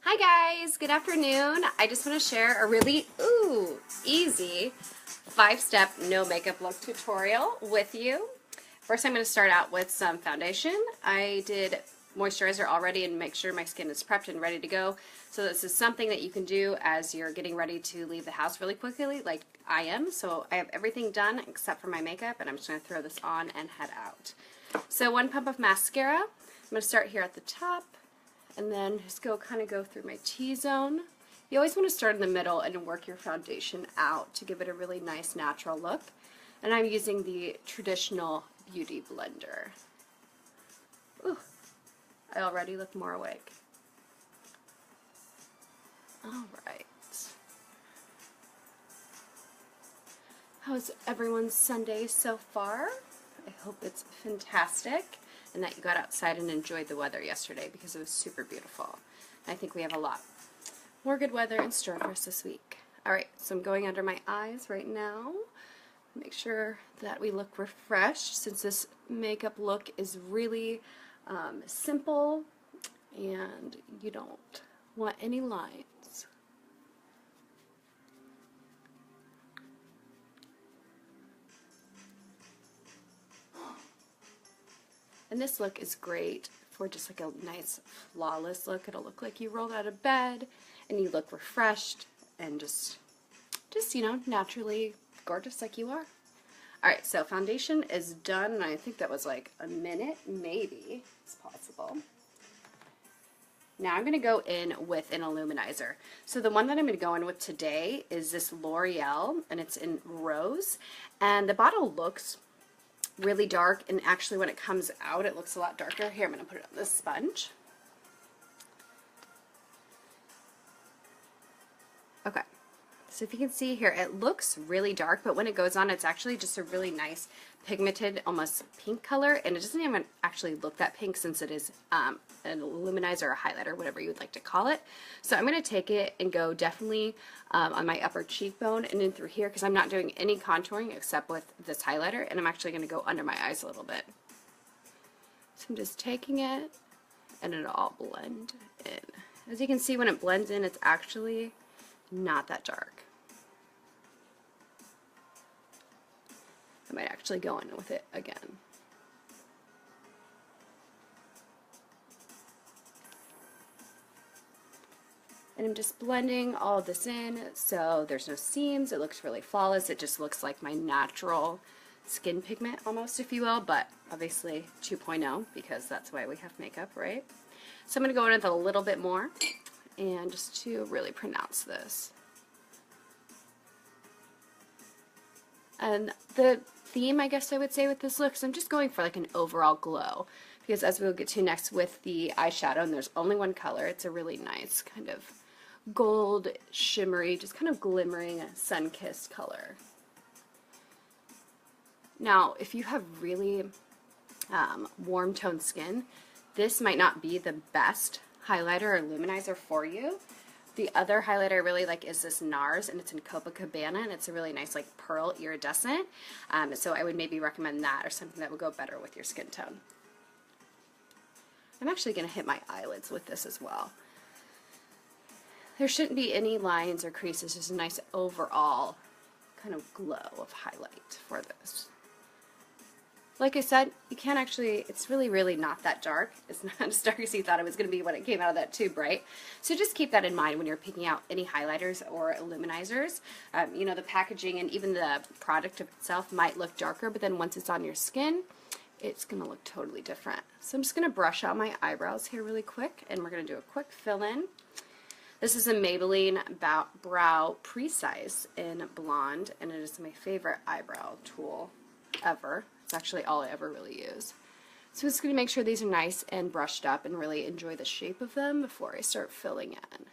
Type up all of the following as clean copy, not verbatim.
Hi guys, good afternoon. I just want to share a really easy 5-step no makeup look tutorial with you. First I'm going to start out with some foundation. I did moisturizer already and make sure my skin is prepped and ready to go. So this is something that you can do as you're getting ready to leave the house really quickly like I am. So I have everything done except for my makeup and I'm just going to throw this on and head out. So 1 pump of mascara. I'm going to start here at the top and then just go through my T-zone. You always want to start in the middle and work your foundation out to give it a really nice natural look. And I'm using the traditional beauty blender. Ooh, I already look more awake. Alright. How's everyone's Sunday so far? I hope it's fantastic and that you got outside and enjoyed the weather yesterday because it was super beautiful. I think we have a lot more good weather in store for us this week. Alright, so I'm going under my eyes right now. Make sure that we look refreshed since this makeup look is really simple and you don't want any lines. And this look is great for just like a nice flawless look. It'll look like you rolled out of bed and you look refreshed and just you know, naturally gorgeous like you are. Alright, so foundation is done and I think that was like a minute, maybe it's possible. Now I'm going to go in with an illuminizer. So the one that I'm going to go in with today is this L'Oreal and it's in Rose and the bottle looks really dark and actually when it comes out it looks a lot darker. Here, I'm going to put it on this sponge. Okay, so if you can see here it looks really dark but when it goes on it's actually just a really nice pigmented almost pink color and it doesn't even actually look that pink since it is an illuminizer or a highlighter, whatever you would like to call it. So I'm going to take it and go definitely on my upper cheekbone and in through here because I'm not doing any contouring except with this highlighter and I'm actually going to go under my eyes a little bit. So I'm just taking it and it'll all blend in. As you can see when it blends in it's actually not that dark. I might actually go in with it again. And I'm just blending all of this in so there's no seams. It looks really flawless. It just looks like my natural skin pigment almost, if you will, but obviously 2.0 because that's why we have makeup, right? So I'm going to go in with a little bit more and just to really pronounce this. And the theme, I guess I would say with this look is I'm just going for like an overall glow because as we'll get to next with the eyeshadow, and there's only one color, it's a really nice kind of gold, shimmery, just kind of glimmering sun-kissed color. Now, if you have really warm toned skin, this might not be the best highlighter or luminizer for you. The other highlighter I really like is this NARS, and it's in Copacabana, and it's a really nice like pearl iridescent. So I would maybe recommend that or something that would go better with your skin tone. I'm actually going to hit my eyelids with this as well. There shouldn't be any lines or creases, just a nice overall kind of glow of highlight for this. Like I said, you can't actually, it's really not that dark. It's not as dark as you thought it was going to be when it came out of that tube, right? So just keep that in mind when you're picking out any highlighters or illuminizers. You know, the packaging and even the product itself might look darker, but then once it's on your skin, it's going to look totally different. So I'm just going to brush out my eyebrows here really quick, and we're going to do a quick fill-in. This is a Maybelline Brow Precise in Blonde, and it is my favorite eyebrow tool ever. It's actually all I ever really use. So I'm just going to make sure these are nice and brushed up and really enjoy the shape of them before I start filling in.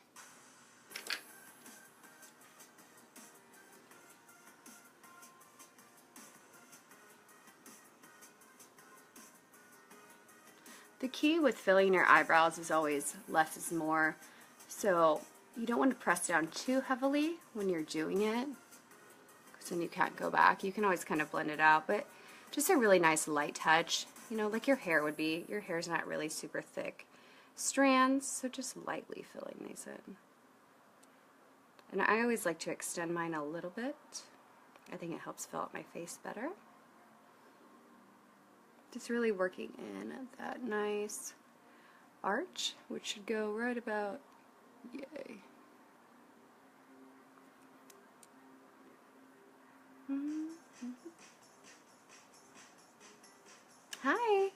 The key with filling your eyebrows is always less is more. So you don't want to press down too heavily when you're doing it because then you can't go back. You can always kind of blend it out, but just a really nice light touch, you know, like your hair would be. Your hair's not really super thick strands, so just lightly filling these in. And I always like to extend mine a little bit. I think it helps fill out my face better. Just really working in that nice arch, which should go right about, yay. Hi!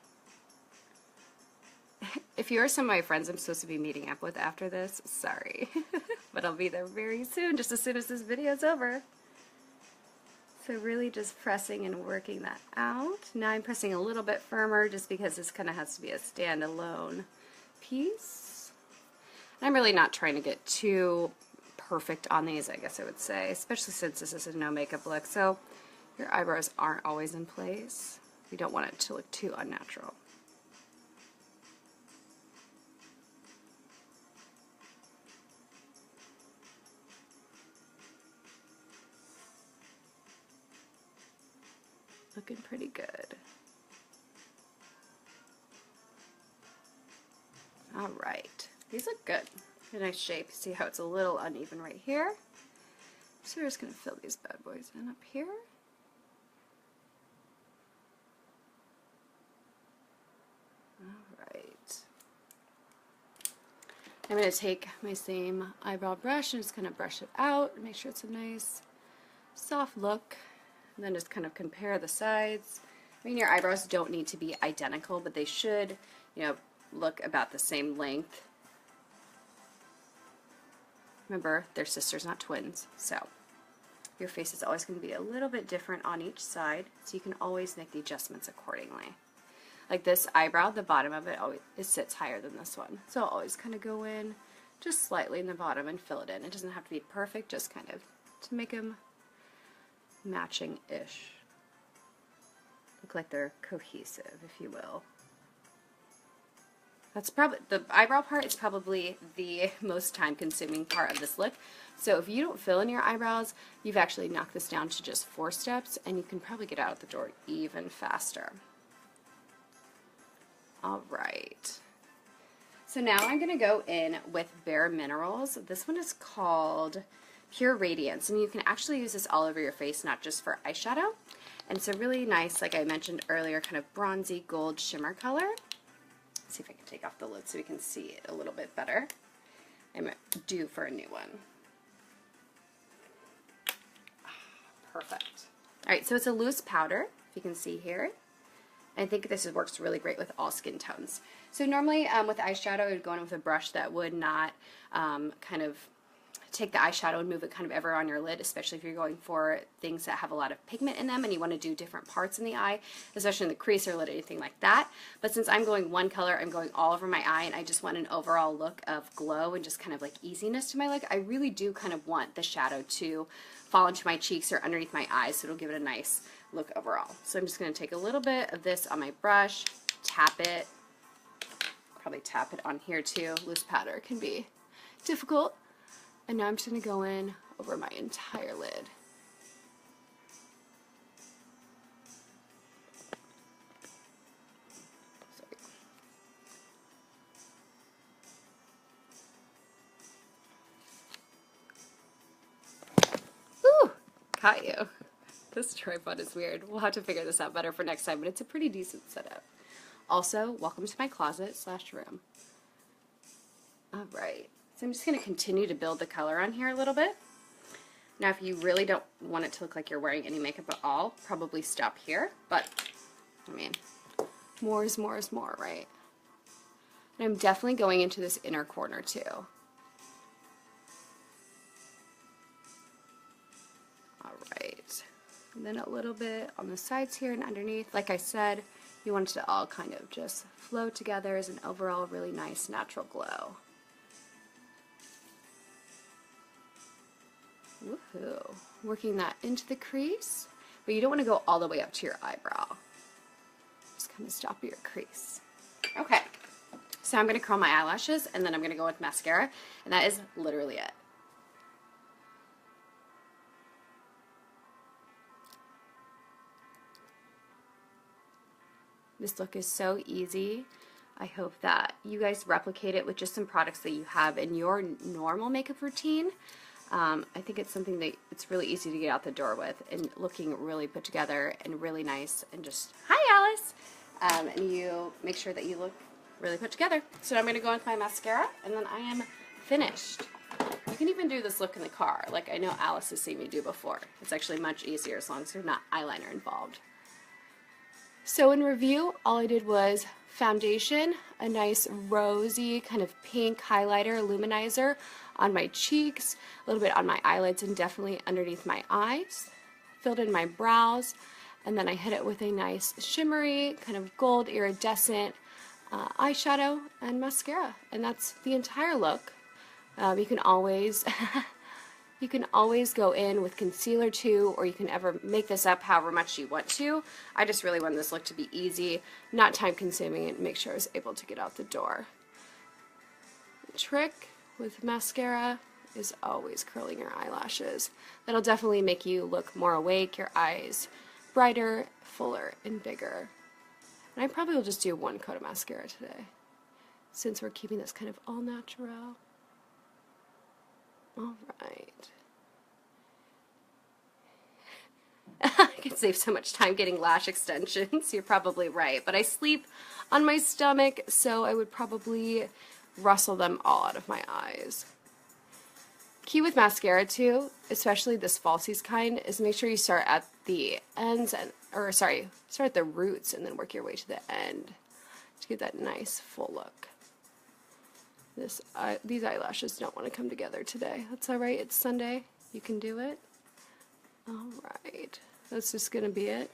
If you are some of my friends I'm supposed to be meeting up with after this, sorry. But I'll be there very soon, just as soon as this video is over. So really just pressing and working that out. Now I'm pressing a little bit firmer just because this kind of has to be a standalone piece. And I'm really not trying to get too perfect on these, I guess I would say, especially since this is a no makeup look. So your eyebrows aren't always in place. We don't want it to look too unnatural. Looking pretty good. All right, these look good. A nice shape. See how it's a little uneven right here? So we're just going to fill these bad boys in up here. All right. I'm going to take my same eyebrow brush and just kind of brush it out and make sure it's a nice soft look. And then just kind of compare the sides. I mean, your eyebrows don't need to be identical, but they should, you know, look about the same length. Remember, they're sisters, not twins, so your face is always going to be a little bit different on each side, so you can always make the adjustments accordingly. Like this eyebrow, the bottom of it always sits higher than this one, so I'll always kind of go in just slightly in the bottom and fill it in. It doesn't have to be perfect, just kind of to make them matching-ish. Look like they're cohesive, if you will. That's probably, the eyebrow part is probably the most time-consuming part of this look. So if you don't fill in your eyebrows, you've actually knocked this down to just 4 steps, and you can probably get out the door even faster. All right. So now I'm going to go in with bareMinerals. This one is called Pure Radiance, and you can actually use this all over your face, not just for eyeshadow. And it's a really nice, like I mentioned earlier, kind of bronzy gold shimmer color. Let's see if I can take off the lid so we can see it a little bit better. I'm due for a new one. Perfect. All right, so it's a loose powder, if you can see here. I think this works really great with all skin tones. So normally with eyeshadow, I would go in with a brush that would not kind of take the eyeshadow and move it kind of everywhere on your lid, especially if you're going for things that have a lot of pigment in them and you want to do different parts in the eye, especially in the crease or lid, anything like that. But since I'm going one color, I'm going all over my eye, and I just want an overall look of glow and just kind of like easiness to my look, I really do kind of want the shadow to fall into my cheeks or underneath my eyes, so it'll give it a nice look overall. So I'm just going to take a little bit of this on my brush, tap it, probably tap it on here too. Loose powder can be difficult. And now I'm just going to go in over my entire lid. Ooh, caught you. This tripod is weird. We'll have to figure this out better for next time, but it's a pretty decent setup. Also, welcome to my closet / room. All right. So I'm just going to continue to build the color on here a little bit. Now if you really don't want it to look like you're wearing any makeup at all, probably stop here. But, I mean, more is more is more, right? And I'm definitely going into this inner corner too. All right. And then a little bit on the sides here and underneath. Like I said, you want it to all kind of just flow together as an overall really nice natural glow. Woohoo. Working that into the crease, but you don't want to go all the way up to your eyebrow. Just kind of stop at your crease. Okay, so I'm going to curl my eyelashes, and then I'm going to go with mascara, and that is literally it. This look is so easy. I hope that you guys replicate it with just some products that you have in your normal makeup routine. I think it's something that it's really easy to get out the door with and looking really put together and really nice and just, hi Alice! And you make sure that you look really put together. So now I'm going to go with my mascara and then I am finished. You can even do this look in the car like I know Alice has seen me do before. It's actually much easier as long as there's not eyeliner involved. So in review, all I did was foundation, a nice rosy kind of pink highlighter, luminizer on my cheeks, a little bit on my eyelids and definitely underneath my eyes, filled in my brows, and then I hit it with a nice shimmery kind of gold iridescent eyeshadow and mascara, and that's the entire look. You can always you can always go in with concealer too, or you can ever make this up however much you want to. I just really wanted this look to be easy, not time consuming, and make sure I was able to get out the door. The trick with mascara is always curling your eyelashes. That'll definitely make you look more awake, your eyes brighter, fuller, and bigger. And I probably will just do one coat of mascara today, since we're keeping this kind of all natural. Alright. I could save so much time getting lash extensions, you're probably right, but I sleep on my stomach, so I would probably rustle them all out of my eyes. Key with mascara too, especially this Falsies kind, is make sure you start at the ends, start at the roots and then work your way to the end to get that nice full look. These eyelashes don't want to come together today. That's alright, it's Sunday. You can do it. Alright, that's just going to be it.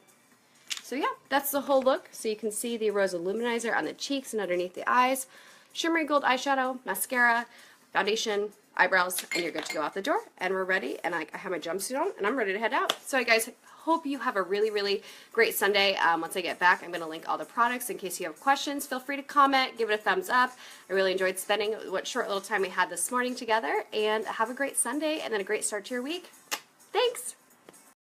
So yeah, that's the whole look. So you can see the Rose Illuminizer on the cheeks and underneath the eyes, shimmery gold eyeshadow, mascara, foundation, eyebrows, and you're good to go out the door. And we're ready, and I have my jumpsuit on, and I'm ready to head out. So guys, hope you have a really, really great Sunday. Once I get back, I'm going to link all the products in case you have questions. Feel free to comment, give it a thumbs up. I really enjoyed spending what short little time we had this morning together, and have a great Sunday and then a great start to your week. Thanks!